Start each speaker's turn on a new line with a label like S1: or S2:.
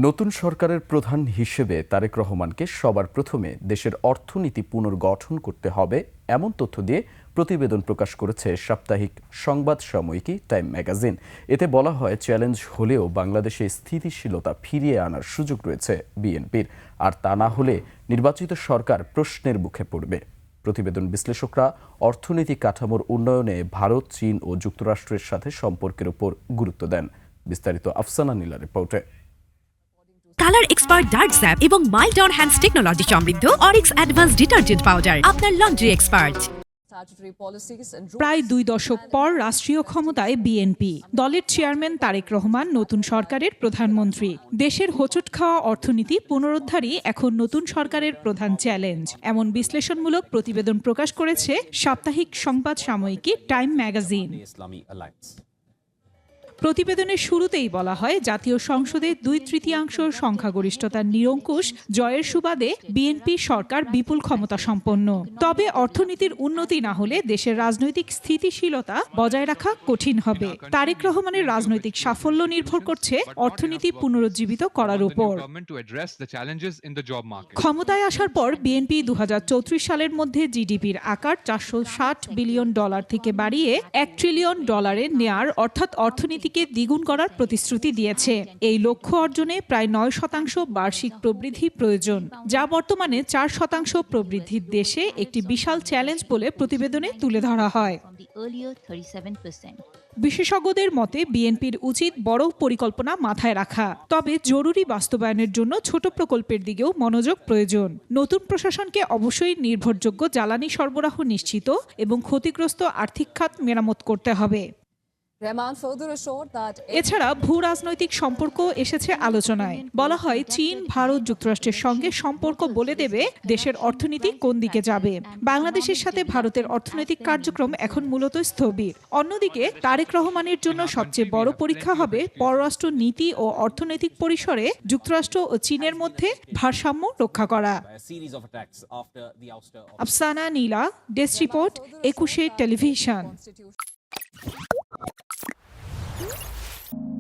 S1: নতুন সরকারের প্রধান হিসেবে তারেক রহমানকে সবার প্রথমে দেশের অর্থনীতি পুনর্গঠন করতে হবে এমন তথ্য দিয়ে প্রতিবেদন প্রকাশ করেছে সাপ্তাহিক সংবাদ সাময়িকী টাইম ম্যাগাজিন। এতে বলা হয়, চ্যালেঞ্জ হলেও বাংলাদেশে স্থিতিশীলতা ফিরিয়ে আনার সুযোগ রয়েছে বিএনপির, আর তা না হলে নির্বাচিত সরকার প্রশ্নের মুখে পড়বে। প্রতিবেদন বিশ্লেষকরা অর্থনৈতিক কাঠামোর উন্নয়নে ভারত, চীন ও যুক্তরাষ্ট্রের সাথে সম্পর্কের উপর গুরুত্ব দেন। বিস্তারিত আফসানা নীলার রিপোর্টে।
S2: কালার এক্সপার্ট ডার্ক স্যাপ এবং মাইল্ড অন হ্যান্ডস টেকনোলজি সমৃদ্ধ অরিক্স অ্যাডভান্স ডিটারজেন্ট পাউডার আপনার লন্ড্রি এক্সপার্ট।
S3: প্রায় 2 দশক পর রাষ্ট্রীয় ক্ষমতায় বিএনপি। দলের চেয়ারম্যান তারেক রহমান নতুন সরকারের প্রধানমন্ত্রী। দেশের হোঁচট খাওয়া অর্থনীতি পুনরুদ্ধারই এখন নতুন সরকারের প্রধান চ্যালেঞ্জ, এমন বিশ্লেষণমূলক প্রতিবেদন প্রকাশ করেছে সাপ্তাহিক সংবাদ সাময়িকী টাইম ম্যাগাজিন। প্রতিবেদনের শুরুতেই বলা হয়, জাতীয় সংসদে 2/3 সংখ্যাগরিষ্ঠতার নিরঙ্কুশ জয়ের সুবাদে বিএনপি সরকার বিপুল ক্ষমতা সম্পন্ন। তবে অর্থনীতির উন্নতি না হলে দেশের রাজনৈতিক স্থিতিশীলতা বজায় রাখা কঠিন হবে। তারেক রহমানের রাজনৈতিক সাফল্য নির্ভর করছে অর্থনীতি পুনরুজ্জীবিত করার উপর। ক্ষমতায় আসার পর বিএনপি 2034 সালের মধ্যে জিডিপির আকার $460 বিলিয়ন থেকে বাড়িয়ে $1 ট্রিলিয়ন নেয়ার অর্থাৎ অর্থনীতি দ্বিগুণ করার প্রতিশ্রুতি দিয়েছে। এই লক্ষ্য অর্জনে প্রায় 9% বার্ষিক প্রবৃদ্ধি প্রয়োজন, যা বর্তমানে 4% প্রবৃদ্ধির দেশে একটি বিশাল চ্যালেঞ্জ বলে প্রতিবেদনে তুলে ধরা হয়। বিশেষজ্ঞদের মতে বিএনপির উচিত বড় পরিকল্পনা মাথায় রাখা, তবে জরুরি বাস্তবায়নের জন্য ছোট প্রকল্পের দিকেও মনোযোগ প্রয়োজন। নতুন প্রশাসনকে অবশ্যই নির্ভরযোগ্য জ্বালানি সরবরাহ নিশ্চিত এবং ক্ষতিগ্রস্ত আর্থিক খাত মেরামত করতে হবে। এছাড়া ভূ রাজনৈতিক সম্পর্ক এসেছে আলোচনায়। বলা হয়, চীন, ভারত, যুক্তরাষ্ট্রের সঙ্গে সম্পর্ক বলে দেবে দেশের অর্থনীতি কোন দিকে যাবে। বাংলাদেশের সাথে ভারতের অর্থনৈতিক কার্যক্রম এখন মূলত স্থবির। অন্যদিকে তারেক রহমানের জন্য সবচেয়ে বড় পরীক্ষা হবে পররাষ্ট্র নীতি ও অর্থনৈতিক পরিসরে যুক্তরাষ্ট্র ও চীনের মধ্যে ভারসাম্য রক্ষা করা। আফসানা নীলা, ডেস্ক রিপোর্ট, 21 টেলিভিশন।